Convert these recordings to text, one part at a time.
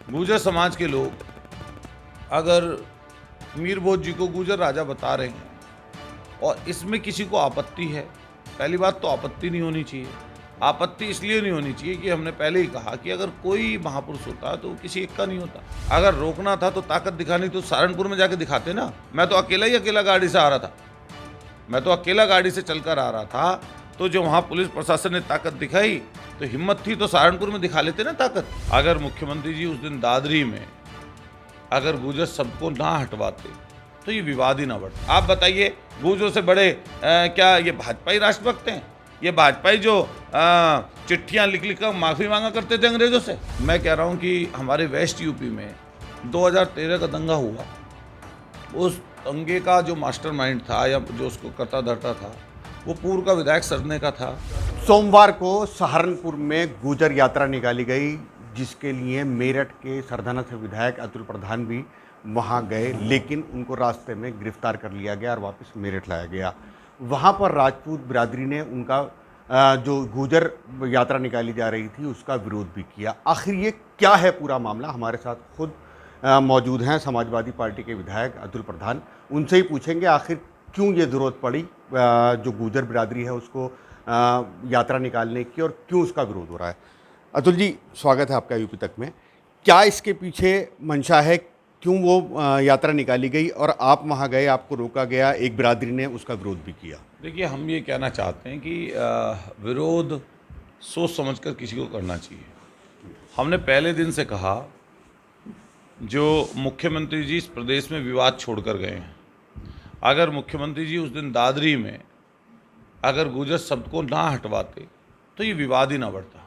गुर्जर समाज के लोग अगर मीर भोज जी को गुर्जर राजा बता रहे हैं और इसमें किसी को आपत्ति है, पहली बात तो आपत्ति नहीं होनी चाहिए। आपत्ति इसलिए नहीं होनी चाहिए कि हमने पहले ही कहा कि अगर कोई महापुरुष होता तो किसी एक का नहीं होता। अगर रोकना था तो ताकत दिखानी तो सहारनपुर में जाके दिखाते ना। मैं तो अकेला गाड़ी से आ रहा था, मैं तो अकेला गाड़ी से चलकर आ रहा था, तो जो वहाँ पुलिस प्रशासन ने ताकत दिखाई तो हिम्मत थी तो सहारनपुर में दिखा लेते ना ताकत। अगर मुख्यमंत्री जी उस दिन दादरी में अगर गुर्जर सबको ना हटवाते तो ये विवाद ही ना बढ़ता। आप बताइए, गुर्जरों से बड़े क्या ये भाजपा ही राष्ट्रभक्त हैं? ये भाजपा ही जो चिट्ठियां लिख लिख कर माफ़ी मांगा करते थे अंग्रेजों से। मैं कह रहा हूँ कि हमारे वेस्ट यूपी में 2013 का दंगा हुआ, उस दंगे का जो मास्टरमाइंड था या जो उसको करता धरता था वो पूर्व का विधायक सरने का था। सोमवार को सहारनपुर में गुर्जर यात्रा निकाली गई, जिसके लिए मेरठ के सरधाना से विधायक अतुल प्रधान भी वहां गए, लेकिन उनको रास्ते में गिरफ्तार कर लिया गया और वापस मेरठ लाया गया। वहां पर राजपूत बिरादरी ने उनका जो गुर्जर यात्रा निकाली जा रही थी उसका विरोध भी किया। आखिर ये क्या है पूरा मामला? हमारे साथ खुद मौजूद हैं समाजवादी पार्टी के विधायक अतुल प्रधान। उनसे ही पूछेंगे आखिर क्यों ये ज़रूरत पड़ी जो गुर्जर बिरादरी है उसको यात्रा निकालने की और क्यों उसका विरोध हो रहा है। अतुल जी, स्वागत है आपका यूपी तक में। क्या इसके पीछे मंशा है, क्यों वो यात्रा निकाली गई और आप वहाँ गए, आपको रोका गया, एक बिरादरी ने उसका विरोध भी किया? देखिए, हम ये कहना चाहते हैं कि विरोध सोच समझकर किसी को करना चाहिए। हमने पहले दिन से कहा, जो मुख्यमंत्री जी इस प्रदेश में विवाद छोड़कर गए हैं, अगर मुख्यमंत्री जी उस दिन दादरी में अगर गुर्जर शब्द को ना हटवाते तो ये विवाद ही ना बढ़ता।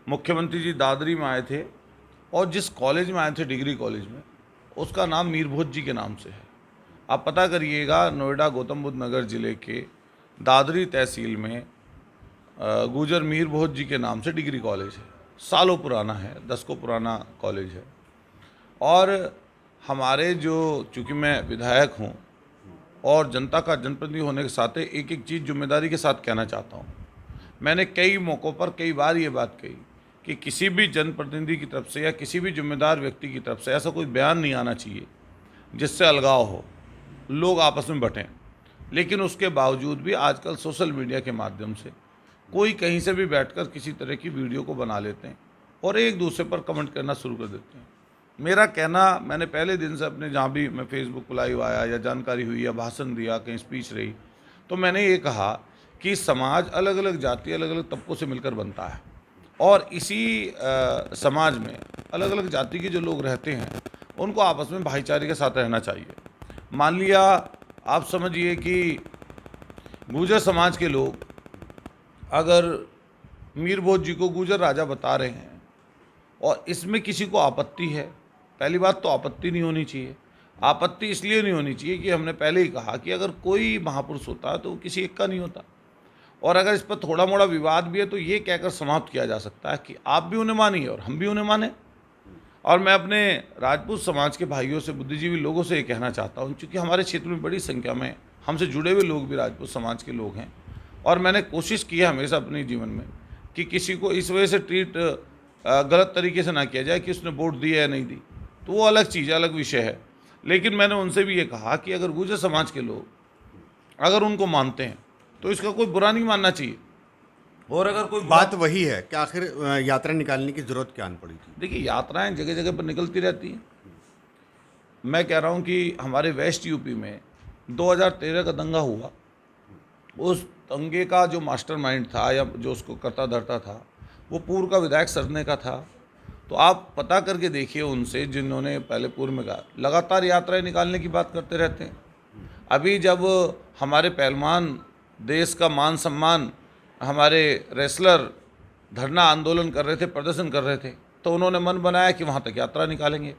मुख्यमंत्री जी दादरी में आए थे और जिस कॉलेज में आए थे, डिग्री कॉलेज में, उसका नाम मीर भोज जी के नाम से है। आप पता करिएगा, नोएडा गौतम बुद्ध नगर ज़िले के दादरी तहसील में गुर्जर मीर भोज जी के नाम से डिग्री कॉलेज है। सालों पुराना है, 10 को पुराना कॉलेज है। और हमारे जो, चूँकि मैं विधायक हूँ और जनता का जनप्रतिनिधि होने के साथ एक एक चीज़ जिम्मेदारी के साथ कहना चाहता हूँ। मैंने कई मौक़ों पर कई बार ये बात कही कि किसी भी जनप्रतिनिधि की तरफ से या किसी भी जिम्मेदार व्यक्ति की तरफ से ऐसा कोई बयान नहीं आना चाहिए जिससे अलगाव हो, लोग आपस में बटें। लेकिन उसके बावजूद भी आजकल सोशल मीडिया के माध्यम से कोई कहीं से भी बैठकर किसी तरह की वीडियो को बना लेते हैं और एक दूसरे पर कमेंट करना शुरू कर देते हैं। मेरा कहना, मैंने पहले दिन से अपने जहाँ भी मैं फेसबुक लाइव आया या जानकारी हुई या भाषण दिया, कहीं स्पीच रही, तो मैंने ये कहा कि समाज अलग अलग जाति, अलग अलग तबकों से मिलकर बनता है और इसी समाज में अलग अलग जाति के जो लोग रहते हैं उनको आपस में भाईचारे के साथ रहना चाहिए। मान लिया, आप समझिए कि गुर्जर समाज के लोग अगर मीर भोज जी को गुर्जर राजा बता रहे हैं और इसमें किसी को आपत्ति है, पहली बात तो आपत्ति नहीं होनी चाहिए। आपत्ति इसलिए नहीं होनी चाहिए कि हमने पहले ही कहा कि अगर कोई महापुरुष होता तो किसी एक का नहीं होता। और अगर इस पर थोड़ा मोड़ा विवाद भी है तो ये कहकर समाप्त किया जा सकता है कि आप भी उन्हें मानिए और हम भी उन्हें माने। और मैं अपने राजपूत समाज के भाइयों से, बुद्धिजीवी लोगों से ये कहना चाहता हूँ, क्योंकि हमारे क्षेत्र में बड़ी संख्या में हमसे जुड़े हुए लोग भी राजपूत समाज के लोग हैं और मैंने कोशिश की है हमेशा अपने जीवन में कि किसी को इस वजह से ट्रीट गलत तरीके से ना किया जाए कि उसने वोट दी है या नहीं दी, तो वो अलग चीज़ है, अलग विषय है। लेकिन मैंने उनसे भी ये कहा कि अगर गुर्जर समाज के लोग अगर उनको मानते हैं तो इसका कोई बुरा नहीं मानना चाहिए। और अगर कोई बात वही है कि आखिर यात्रा निकालने की ज़रूरत क्या पड़ी थी? देखिए, यात्राएं जगह जगह पर निकलती रहती हैं। मैं कह रहा हूँ कि हमारे वेस्ट यूपी में 2013 का दंगा हुआ, उस दंगे का जो मास्टरमाइंड था या जो उसको करता धरता था वो पूर्व का विधायक सरने का था। तो आप पता करके देखिए उनसे, जिन्होंने पहले पूर्व में कहा, लगातार यात्राएं निकालने की बात करते रहते हैं। अभी जब हमारे पहलवान, देश का मान सम्मान, हमारे रेसलर धरना आंदोलन कर रहे थे, प्रदर्शन कर रहे थे, तो उन्होंने मन बनाया कि वहाँ तक यात्रा निकालेंगे।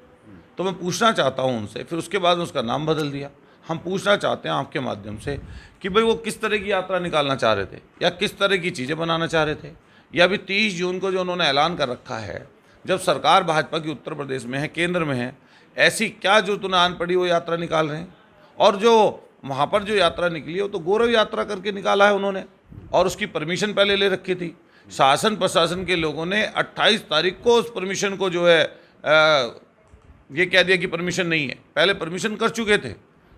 तो मैं पूछना चाहता हूँ उनसे, फिर उसके बाद उसका नाम बदल दिया। हम पूछना चाहते हैं आपके माध्यम से कि भाई वो किस तरह की यात्रा निकालना चाह रहे थे या किस तरह की चीज़ें बनाना चाह रहे थे। या अभी 30 जून को जो उन्होंने ऐलान कर रखा है, जब सरकार भाजपा की उत्तर प्रदेश में है, केंद्र में है, ऐसी क्या जो उन्हें आन पड़ी वो यात्रा निकाल रहे हैं। और जो वहाँ पर जो यात्रा निकली है वो तो गौरव यात्रा करके निकाला है उन्होंने, और उसकी परमिशन पहले ले रखी थी। शासन प्रशासन के लोगों ने 28 तारीख को उस परमिशन को जो है ये कह दिया कि परमिशन नहीं है, पहले परमिशन कर चुके थे।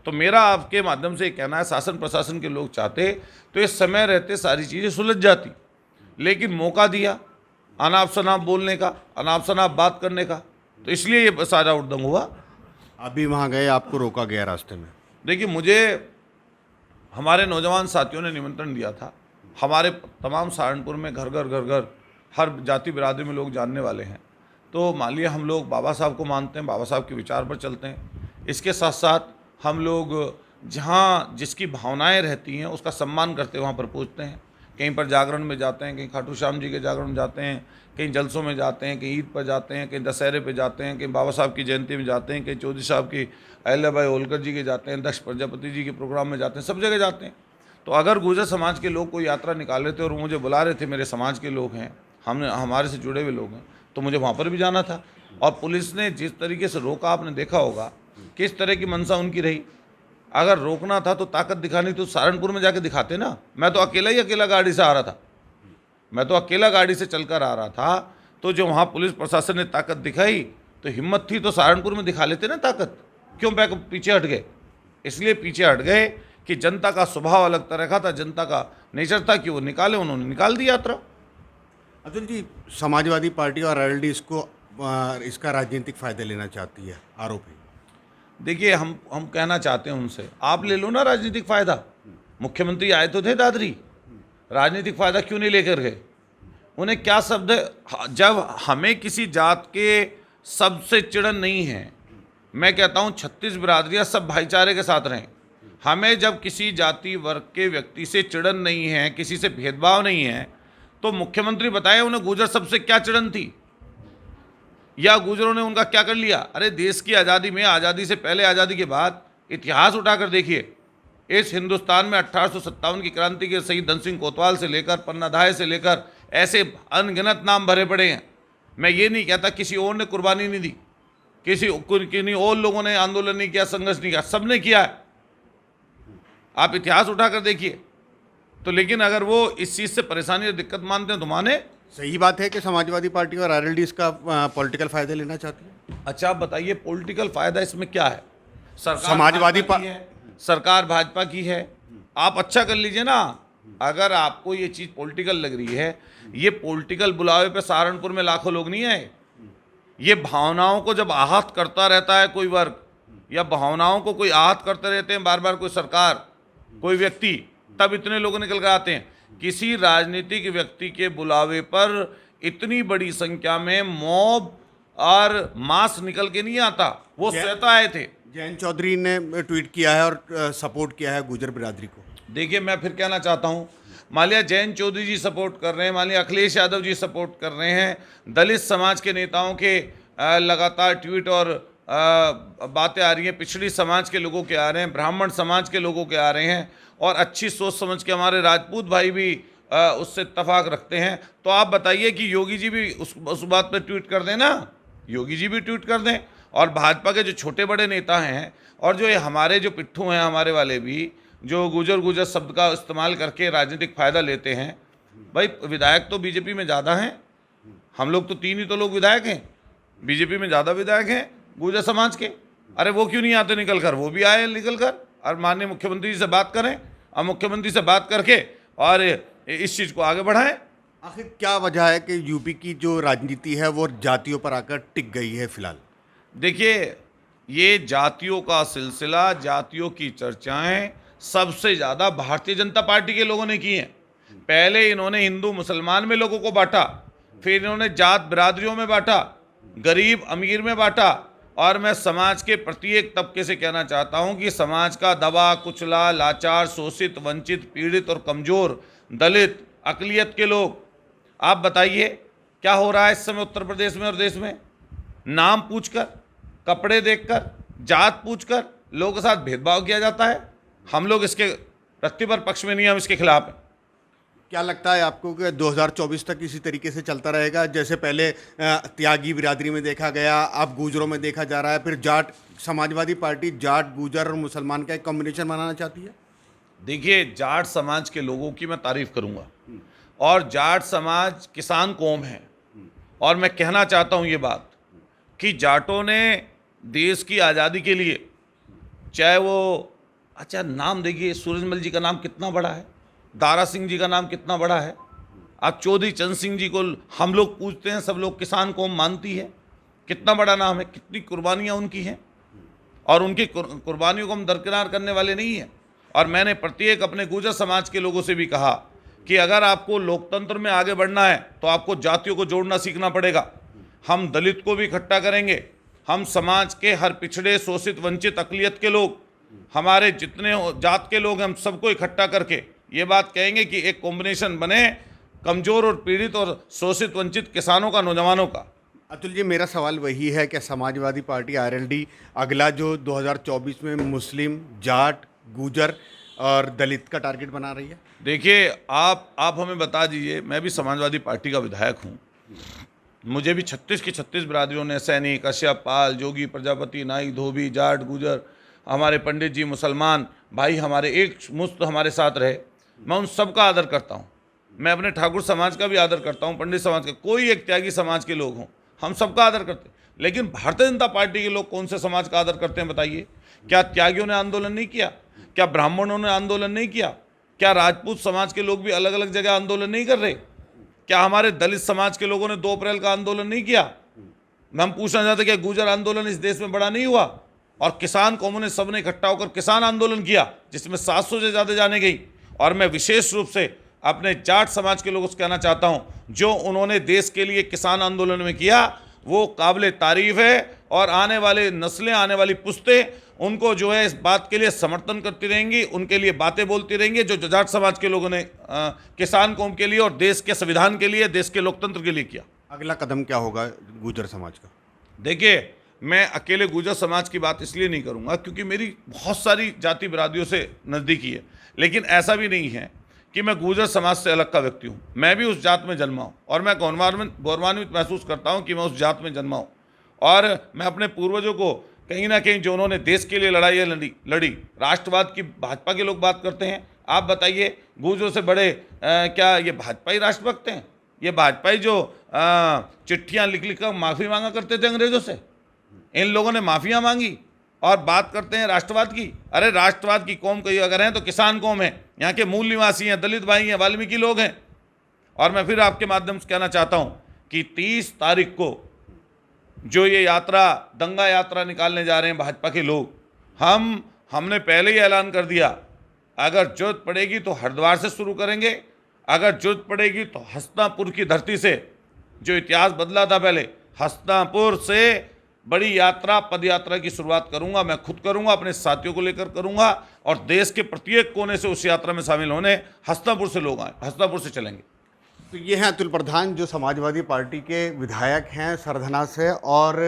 तो मेरा आपके माध्यम से कहना है, शासन प्रशासन के लोग चाहते तो इस समय रहते सारी चीज़ें सुलझ जाती, लेकिन मौका दिया अनाप शनाप बोलने का, अनाप शनाप बात करने का, तो इसलिए ये सारा उद्दंग हुआ। अभी वहाँ गए, आपको रोका गया रास्ते में? देखिए, मुझे हमारे नौजवान साथियों ने निमंत्रण दिया था। हमारे तमाम सहारनपुर में घर घर हर जाति बिरादरी में लोग जानने वाले हैं। तो मान लिया हम लोग बाबा साहब को मानते हैं, बाबा साहब के विचार पर चलते हैं। इसके साथ साथ हम लोग जहाँ जिसकी भावनाएं रहती हैं उसका सम्मान करते वहाँ पर पहुँचते हैं। कहीं पर जागरण में जाते हैं, कहीं खाटू श्याम जी के जागरण में जाते हैं, कहीं जलसों में जाते हैं, कहीं ईद पर जाते हैं, कहीं दशहरे पे जाते हैं, कहीं बाबा साहब की जयंती में जाते हैं, कहीं चौधरी साहब की अहिल्याबाई होलकर जी के जाते हैं, दक्ष प्रजापति जी के प्रोग्राम में जाते हैं, सब जगह जाते हैं। तो अगर गुर्जर समाज के लोग कोई यात्रा निकाल रहे थे और मुझे बुला रहे थे, मेरे समाज के लोग हैं, हमारे से जुड़े हुए लोग हैं, तो मुझे वहाँ पर भी जाना था। और पुलिस ने जिस तरीके से रोका, आपने देखा होगा किस तरह की मंशा उनकी रही। अगर रोकना था तो ताकत दिखानी तो सहारनपुर में जाके दिखाते ना। मैं तो अकेला गाड़ी से आ रहा था, मैं तो अकेला गाड़ी से चलकर आ रहा था। तो जो वहाँ पुलिस प्रशासन ने ताकत दिखाई, तो हिम्मत थी तो सहारनपुर में दिखा लेते ना ताकत। क्यों पीछे हट गए? इसलिए पीछे हट गए कि जनता का स्वभाव अलग तरह का था, जनता का नेचर था कि वो निकाले, उन्होंने निकाल दी यात्रा। अतुल जी, समाजवादी पार्टी और आरएलडी इसका राजनीतिक फायदा लेना चाहती है, आरोप है। देखिए, हम कहना चाहते हैं उनसे, आप ले लो ना राजनीतिक फ़ायदा। मुख्यमंत्री आए तो थे दादरी, राजनीतिक फ़ायदा क्यों नहीं लेकर गए? उन्हें क्या शब्द है? जब हमें किसी जात के शब्द से चिड़न नहीं है, मैं कहता हूँ 36 बिरादरियाँ सब भाईचारे के साथ रहें। हमें जब किसी जाति वर्ग के व्यक्ति से चिड़न नहीं है, किसी से भेदभाव नहीं है, तो मुख्यमंत्री बताए उन्हें गुर्जर सबसे क्या चिड़न थी या गुर्जरों ने उनका क्या कर लिया? अरे देश की आज़ादी में, आज़ादी से पहले, आज़ादी के बाद इतिहास उठाकर देखिए। इस हिंदुस्तान में 1857 की क्रांति के शहीद धन सिंह कोतवाल से लेकर पन्नाधाय से लेकर ऐसे अनगिनत नाम भरे पड़े हैं। मैं ये नहीं कहता किसी और ने कुर्बानी नहीं दी, किन्हीं और लोगों ने आंदोलन नहीं किया, संघर्ष नहीं किया, सबने किया है। आप इतिहास उठाकर देखिए। तो लेकिन अगर वो इस चीज़ से परेशानी और दिक्कत मानते हैं तो माने। सही बात है कि समाजवादी पार्टी और आरएलडी इसका पॉलिटिकल फायदा लेना चाहती है। अच्छा, आप बताइए पॉलिटिकल फायदा इसमें क्या है? सरकार समाजवादी भाजपा की है, सरकार भाजपा की है। आप अच्छा कर लीजिए ना। अगर आपको ये चीज़ पॉलिटिकल लग रही है, ये पॉलिटिकल बुलावे पे सहारनपुर में लाखों लोग नहीं आए। ये भावनाओं को जब आहत करता रहता है कोई वर्ग, या भावनाओं को कोई आहत करते रहते हैं बार बार कोई सरकार, कोई व्यक्ति, तब इतने लोग निकल कर आते हैं। किसी राजनीतिक व्यक्ति के बुलावे पर इतनी बड़ी संख्या में मॉब और मास निकल के नहीं आता, वो स्वतः आए थे। जयंत चौधरी ने ट्वीट किया है और सपोर्ट किया है गुर्जर बिरादरी को। देखिए, मैं फिर कहना चाहता हूँ, मान लिया जयंत चौधरी जी सपोर्ट कर रहे हैं, मान लिया अखिलेश यादव जी सपोर्ट कर रहे हैं, दलित समाज के नेताओं के लगातार ट्वीट और बातें आ रही हैं, पिछड़ी समाज के लोगों के आ रहे हैं, ब्राह्मण समाज के लोगों के आ रहे हैं, और अच्छी सोच समझ के हमारे राजपूत भाई भी उससे इत्तफाक रखते हैं। तो आप बताइए कि योगी जी भी उस बात पर ट्वीट कर दें ना, योगी जी भी ट्वीट कर दें। और भाजपा के जो छोटे बड़े नेता हैं और जो ये हमारे जो पिट्ठू हैं, हमारे वाले भी, जो गुजर शब्द का इस्तेमाल करके राजनीतिक फ़ायदा लेते हैं। भाई, विधायक तो बीजेपी में ज़्यादा हैं, हम लोग तो 3 ही तो लोग विधायक हैं, बीजेपी में ज़्यादा विधायक हैं गुर्जर समाज के। अरे वो क्यों नहीं आते निकल कर? वो भी आए निकल कर और माननीय मुख्यमंत्री जी से बात करें, और मुख्यमंत्री से बात करके और इस चीज़ को आगे बढ़ाएं। आखिर क्या वजह है कि यूपी की जो राजनीति है वो जातियों पर आकर टिक गई है फिलहाल? देखिए, ये जातियों का सिलसिला, जातियों की चर्चाएं सबसे ज़्यादा भारतीय जनता पार्टी के लोगों ने की हैं। पहले इन्होंने हिंदू मुसलमान में लोगों को बांटा, फिर इन्होंने जात बिरादरियों में बांटा, गरीब अमीर में बांटा। और मैं समाज के प्रत्येक तबके से कहना चाहता हूं कि समाज का दबा कुचला, लाचार, शोषित, वंचित, पीड़ित और कमज़ोर, दलित, अक़लियत के लोग, आप बताइए क्या हो रहा है इस समय उत्तर प्रदेश में और देश में? नाम पूछकर, कपड़े देखकर, जात पूछकर लोगों के साथ भेदभाव किया जाता है। हम लोग इसके प्रतिपर पक्ष में नहीं, हम इसके खिलाफ हैं। क्या लगता है आपको कि 2024 तक इसी तरीके से चलता रहेगा? जैसे पहले त्यागी बिरादरी में देखा गया, अब गुजरों में देखा जा रहा है, फिर जाट, समाजवादी पार्टी जाट, गुजर और मुसलमान का एक कॉम्बिनेशन बनाना चाहती है। देखिए, जाट समाज के लोगों की मैं तारीफ करूंगा, और जाट समाज किसान कौम है। और मैं कहना चाहता हूं ये बात कि जाटों ने देश की आज़ादी के लिए, चाहे वो, अच्छा नाम देखिए, सूरजमल जी का नाम कितना बड़ा है, दारा सिंह जी का नाम कितना बड़ा है, आप चौधरी चंद सिंह जी को हम लोग पूछते हैं, सब लोग किसान कौम मानती है, कितना बड़ा नाम है, कितनी कुर्बानियाँ उनकी हैं, और उनकी कुर्बानियों को हम दरकिनार करने वाले नहीं हैं। और मैंने प्रत्येक अपने गुर्जर समाज के लोगों से भी कहा कि अगर आपको लोकतंत्र में आगे बढ़ना है तो आपको जातियों को जोड़ना सीखना पड़ेगा। हम दलित को भी इकट्ठा करेंगे, हम समाज के हर पिछड़े, शोषित, वंचित, अक़लियत के लोग, हमारे जितने जात के लोग हैं, हम सबको इकट्ठा करके ये बात कहेंगे कि एक कॉम्बिनेशन बने कमज़ोर और पीड़ित और शोषित, वंचित किसानों का, नौजवानों का। अतुल जी, मेरा सवाल वही है कि समाजवादी पार्टी आरएलडी अगला जो 2024 में मुस्लिम, जाट, गुजर और दलित का टारगेट बना रही है? देखिए, आप हमें बता दीजिए, मैं भी समाजवादी पार्टी का विधायक हूँ, मुझे भी 36 की 36 बिरादरियों ने, सैनिक, कश्यप, पाल, जोगी, प्रजापति, नाई, धोबी, जाट, गुजर, हमारे पंडित जी, मुसलमान भाई हमारे एक मुश्त हमारे साथ रहे, मैं उन सब का आदर करता हूँ। मैं अपने ठाकुर समाज का भी आदर करता हूँ, पंडित समाज का, कोई एक त्यागी समाज के लोग हों, हम सबका आदर करते हैं। लेकिन भारतीय जनता पार्टी के लोग कौन से समाज का आदर करते हैं बताइए? क्या त्यागियों ने आंदोलन नहीं किया? क्या ब्राह्मणों ने आंदोलन नहीं किया? क्या राजपूत समाज के लोग भी अलग अलग जगह आंदोलन नहीं कर रहे? क्या हमारे दलित समाज के लोगों ने 2 अप्रैल का आंदोलन नहीं किया? हम पूछना चाहते कि गुर्जर आंदोलन इस देश में बड़ा नहीं हुआ? और किसान कौमों ने सबने इकट्ठा होकर किसान आंदोलन किया, जिसमें 700 से ज़्यादा जाने गई। और मैं विशेष रूप से अपने जाट समाज के लोगों से कहना चाहता हूं, जो उन्होंने देश के लिए किसान आंदोलन में किया वो काबिल तारीफ है, और आने वाले नस्लें, आने वाली पुश्तें उनको जो है इस बात के लिए समर्थन करती रहेंगी, उनके लिए बातें बोलती रहेंगी, जो जाट समाज के लोगों ने किसान कौम के लिए और देश के संविधान के लिए, देश के लोकतंत्र के लिए किया। अगला कदम क्या होगा गुजर समाज का? देखिए, मैं अकेले गुर्जर समाज की बात इसलिए नहीं करूंगा क्योंकि मेरी बहुत सारी जाति बिरादरियों से नज़दीकी है, लेकिन ऐसा भी नहीं है कि मैं गुर्जर समाज से अलग का व्यक्ति हूँ। मैं भी उस जात में जन्मा हूँ और मैं गौरवान्वित महसूस करता हूँ कि मैं उस जात में जन्मा हूँ। और मैं अपने पूर्वजों को कहीं ना कहीं, जो उन्होंने देश के लिए लड़ाई लड़ी, राष्ट्रवाद की भाजपा के लोग बात करते हैं, आप बताइए गुर्जरों से बड़े क्या ये भाजपा ही राष्ट्रभक्त हैं? ये भाजपा ही जो चिट्ठियाँ लिख लिख कर माफ़ी मांगा करते थे अंग्रेज़ों से, इन लोगों ने माफ़ियाँ मांगी और बात करते हैं राष्ट्रवाद की। अरे राष्ट्रवाद की कौम कहीं अगर हैं तो किसान कौम है, यहाँ के मूल निवासी हैं, दलित भाई हैं, वाल्मीकि लोग हैं। और मैं फिर आपके माध्यम से कहना चाहता हूँ कि 30 तारीख को जो ये यात्रा, दंगा यात्रा निकालने जा रहे हैं भाजपा के लोग, हमने पहले ही ऐलान कर दिया, अगर जरूरत पड़ेगी तो हरिद्वार से शुरू करेंगे, अगर जरूरत पड़ेगी तो हस्तिनापुर की धरती से, जो इतिहास बदला था पहले, हस्तिनापुर से बड़ी यात्रा, पद यात्रा की शुरुआत करूंगा। मैं खुद करूंगा, अपने साथियों को लेकर करूंगा, और देश के प्रत्येक कोने से उस यात्रा में शामिल होने हस्तिनापुर से लोग आए, हस्तिनापुर से चलेंगे। तो ये हैं अतुल प्रधान, जो समाजवादी पार्टी के विधायक हैं सरधना से, और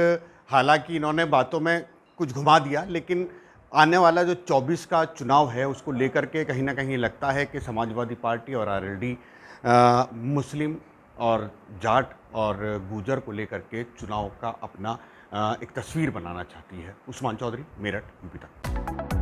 हालांकि इन्होंने बातों में कुछ घुमा दिया, लेकिन आने वाला जो 24 का चुनाव है उसको लेकर के कहीं ना कहीं लगता है कि समाजवादी पार्टी और आरएलडी मुस्लिम और जाट और गुजर को लेकर के चुनाव का अपना एक तस्वीर बनाना चाहती है। उस्मान चौधरी, मेरठ, यूपी तक।